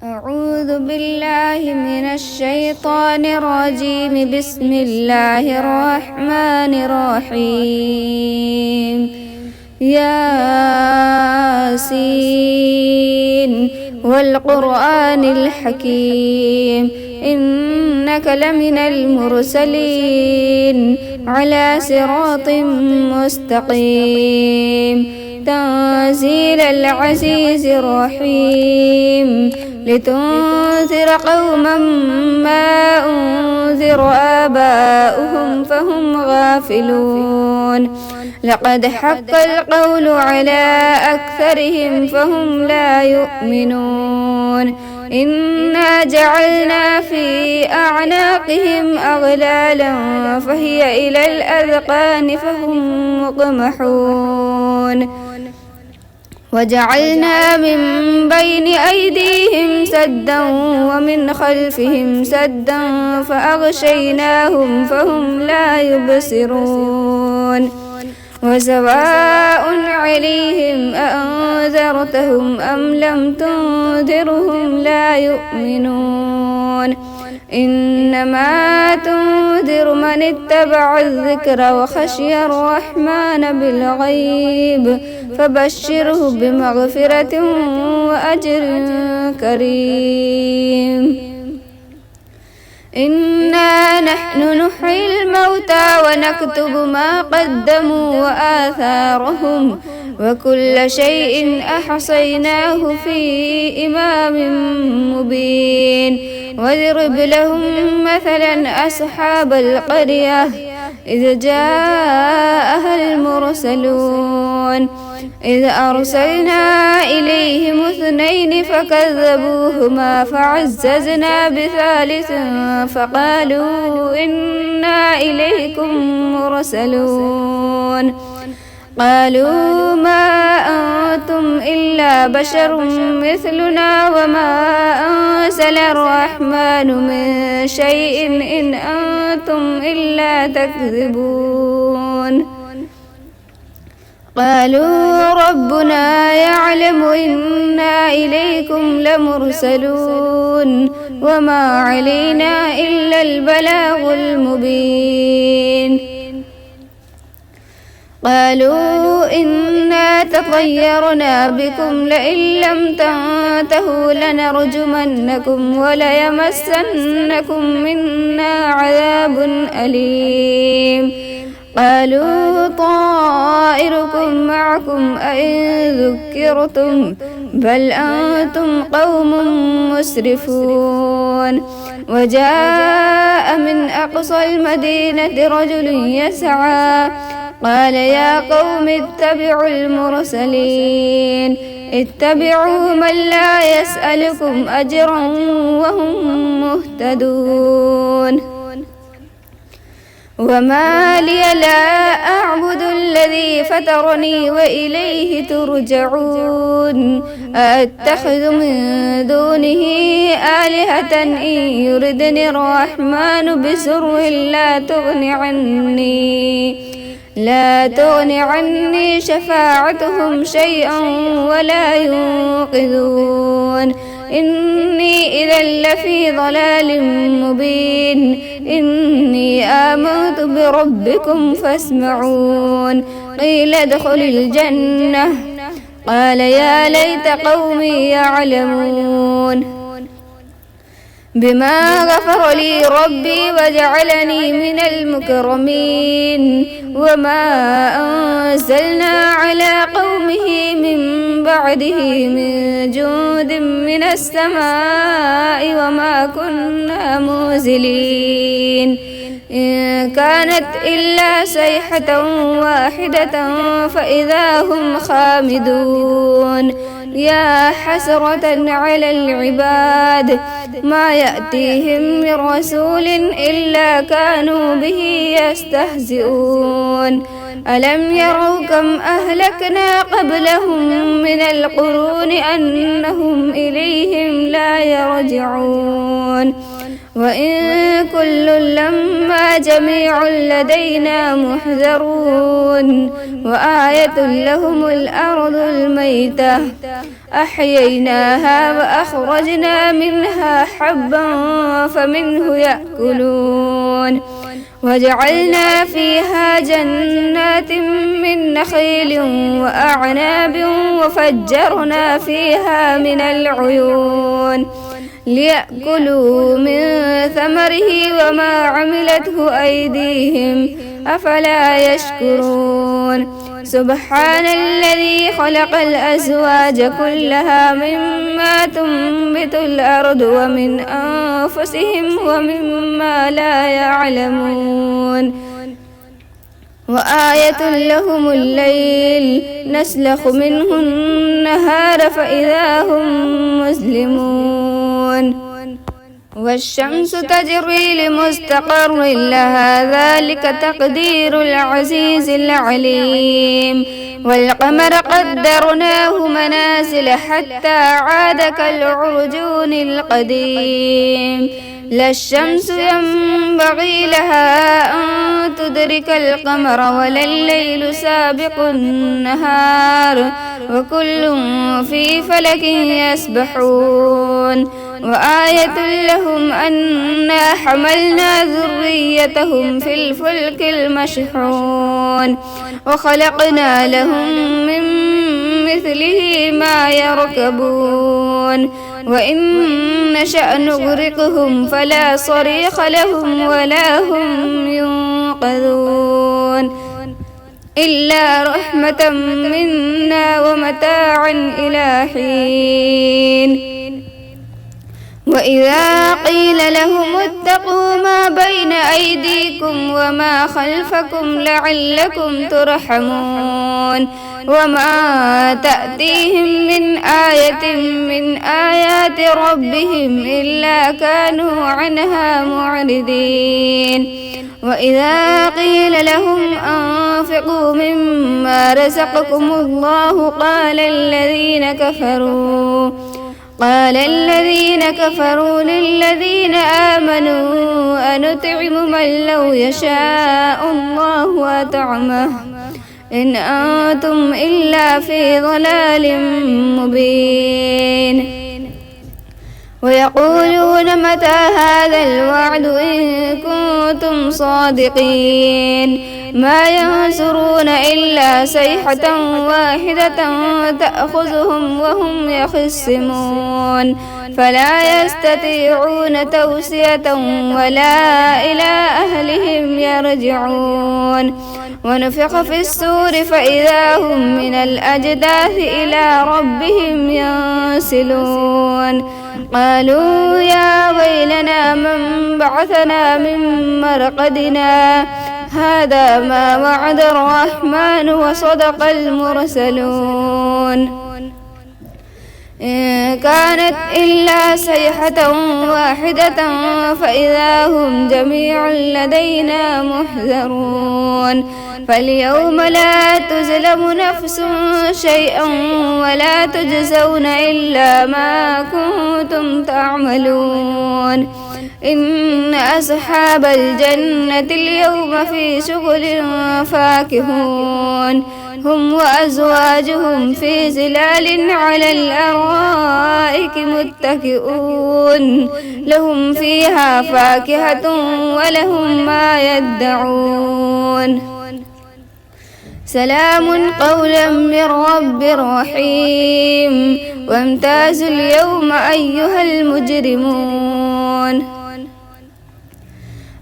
أعوذ بالله من الشيطان الرجيم. بسم الله الرحمن الرحيم. ياسين والقرآن الحكيم إنك لمن المرسلين على صراط مستقيم. تنزيل العزيز الرحيم لتنذر قوما ما أنذر آباؤهم فهم غافلون. لقد حق القول على أكثرهم فهم لا يؤمنون. إنا جعلنا في أعناقهم أغلالا فهي إلى الأذقان فهم مقمحون. وجعلنا من بين أيديهم سدا ومن خلفهم سدا فأغشيناهم فهم لا يبصرون. وسواء عليهم أأنذرتهم أم لم تنذرهم لا يؤمنون. إنما تنذر من اتبع الذكر وخشي الرحمن بالغيب فبشره بمغفرة وأجر كريم. إنا نحن نحيي الموتى ونكتب ما قدموا وآثارهم وكل شيء أحصيناه في إمام مبين. واضرب لهم مثلا أصحاب القرية إذ جاءها المرسلون إذ أرسلنا إليهم 2 فكذبوهما فعززنا ب3 فقالوا إنا إليكم مرسلون. قالوا ما أنتم إلا بشر مثلنا وما أنزل الرحمن من شيء إن أنتم إلا تكذبون. قالوا ربنا يعلم إنا إليكم لمرسلون وما علينا إلا البلاغ المبين. قالوا إنا تطيرنا بكم لئن لم تنتهوا لنرجمنكم وليمسنكم منا عذاب أليم. قالوا طائركم معكم أئن ذكرتم بل أنتم قوم مسرفون. وجاء من أقصى المدينة رجل يسعى قال يا قوم اتبعوا المرسلين اتبعوا من لا يسألكم أجرا وهم مهتدون. وما لي لا أعبد الذي فطرني وإليه ترجعون. أتخذ من دونه آلهة إن يردني الرحمن بسر لا تغن عني شفاعتهم شيئا ولا ينقذون. إني إذا لفي ضلال مبين. إني آمنت بربكم فاسمعون. قيل ادخل الجنة قال يا ليت قومي يعلمون. بما غفر لي ربي وجعلني من المكرمين. وما أنزلنا على قومه من بعده من جند من السماء وما كنا منزلين. إن كانت إلا صيحة واحدة فإذا هم خامدون. يا حسرة على العباد ما يأتيهم من رسول إلا كانوا به يستهزئون. ألم يروا كم أهلكنا قبلهم من القرون أنهم إليهم لا يرجعون. وإن كل لما جميع لدينا محذرون وآية لهم الأرض الميتة أحييناها وأخرجنا منها حبا فمنه يأكلون وجعلنا فيها جنات من نخيل وأعناب وفجرنا فيها من العيون ليأكلوا من ثمره وما عملته أيديهم أفلا يشكرون سبحان الذي خلق الأزواج كلها مما تنبت الأرض ومن أنفسهم ومما لا يعلمون وآية لهم الليل نسلخ منه النهار فإذا هم مظلمون والشمس تجري لمستقر لها ذلك تقدير العزيز العليم والقمر قدرناه منازل حتى عاد كالعرجون القديم لا الشمس ينبغي لها أن تدرك القمر ولا الليل سابق النهار وكل في فلك يسبحون وآية لهم أنا حملنا ذريتهم في الفلك المشحون وخلقنا لهم من مثله ما يركبون وإن نشأ نغرقهم فلا صريخ لهم ولا هم ينقذون إلا رحمة منا ومتاعا إلى حين وإذا قيل لهم اتقوا ما بين أيديكم وما خلفكم لعلكم ترحمون وما تأتيهم من آية من آيات ربهم إلا كانوا عنها معرضين وإذا قيل لهم أنفقوا مما رزقكم الله قال الذين كفروا للذين آمنوا أنطعم من لو يشاء الله أطعمه إن أنتم إلا في ضلال مبين ويقولون متى هذا الوعد إن كنتم صادقين ما ينظرون إلا صيحة واحدة تأخذهم وهم يخصمون فلا يستطيعون توصية ولا إلى أهلهم يرجعون ونفخ في الصور فإذا هم من الأجداث إلى ربهم ينسلون قالوا يا ويلنا من بعثنا من مرقدنا هذا ما وعد الرحمن وصدق المرسلون إن كانت إلا صيحة واحدة فإذا هم جميع لدينا محذرون فاليوم لا تظلم نفس شيئا ولا تجزون إلا ما كنتم تعملون إن أصحاب الجنة اليوم في شغل فاكهون هم وأزواجهم في ظلال على الأرائك متكئون لهم فيها فاكهة ولهم ما يدعون سلام قولا من رب رحيم وامتازوا اليوم أيها المجرمون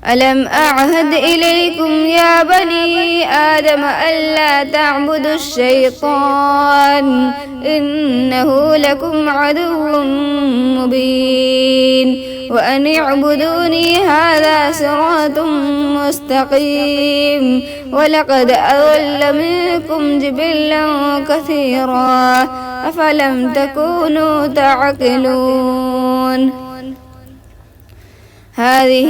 ألم أعهد إليكم يا بني آدم ألا تعبدوا الشيطان إنه لكم عدو مبين وأن اعبدوني هذا صراط مستقيم ولقد أضل منكم جبلا كثيرا أفلم تكونوا تعقلون هذه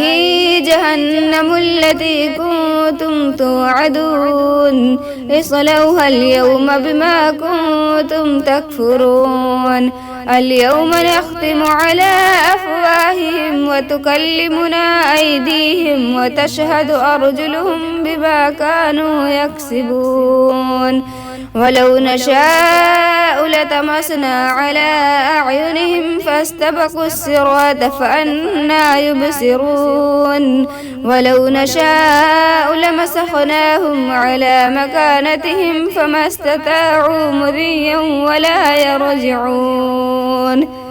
جهنم التي كنتم توعدون اصلوها اليوم بما كنتم تكفرون اليوم نختم على أفواههم وتكلمنا أيديهم وتشهد أرجلهم بما كانوا يكسبون ولو نشاء لطمسنا على أعينهم فاستبقوا الصراط فأنى يبصرون ولو نشاء لمسخناهم على مكانتهم فما استطاعوا مضيا ولا يرجعون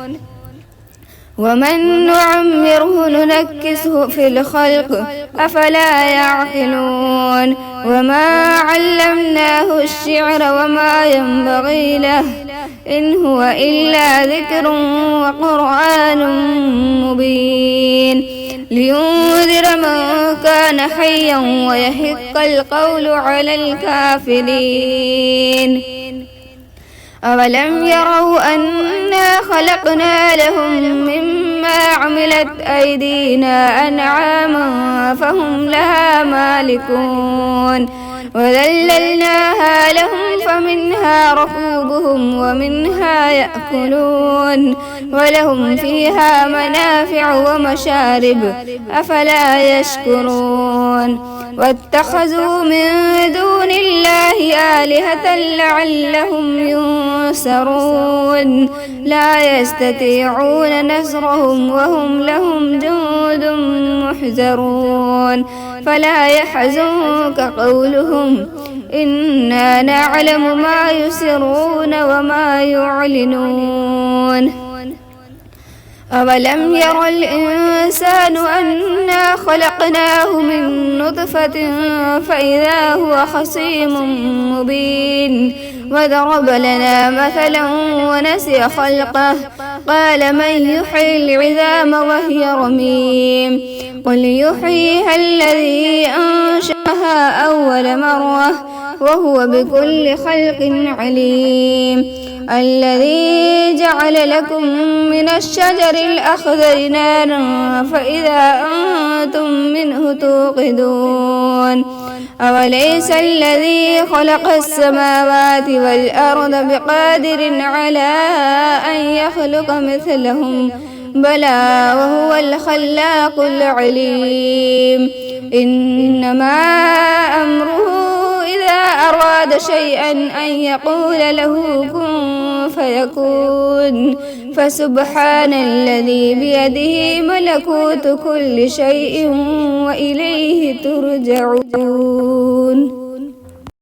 ومن نعمره ننكسه في الخلق أفلا يعقلون وما علمناه الشعر وما ينبغي له إن هو إلا ذكر وقرآن مبين لينذر من كان حيا ويحق القول على الكافرين أولم يروا أنا خلقنا لهم مما عملت أيدينا أنعاما فهم لها مالكون وذللناها لهم فمنها ركوبهم ومنها يأكلون ولهم فيها منافع ومشارب أفلا يشكرون واتخذوا من دون الله آلهة لعلهم ينصرون لا يستطيعون نصرهم وهم لهم جند محضرون فلا يحزنك قولهم إنا نعلم ما يسرون وما يعلنون أولم ير الإنسان أنا خلقناه من نطفة فإذا هو خصيم مبين وضرب لنا مثلا ونسي خلقه قال من يحيي العظام وهي رميم قل يحييها الذي أنشأها أول مرة وهو بكل خلق عليم الذي جعل لكم من الشجر الأخضر نارا فإذا أنتم منه توقدون أوليس الذي خلق السماوات والأرض بقادر على أن يخلق مثلهم بلى وهو الخلاق العليم إنما أمره إذا أراد شيئا أن يقول له كن فيكون فسبحان الذي بيده ملكوت كل شيء وإليه ترجعون.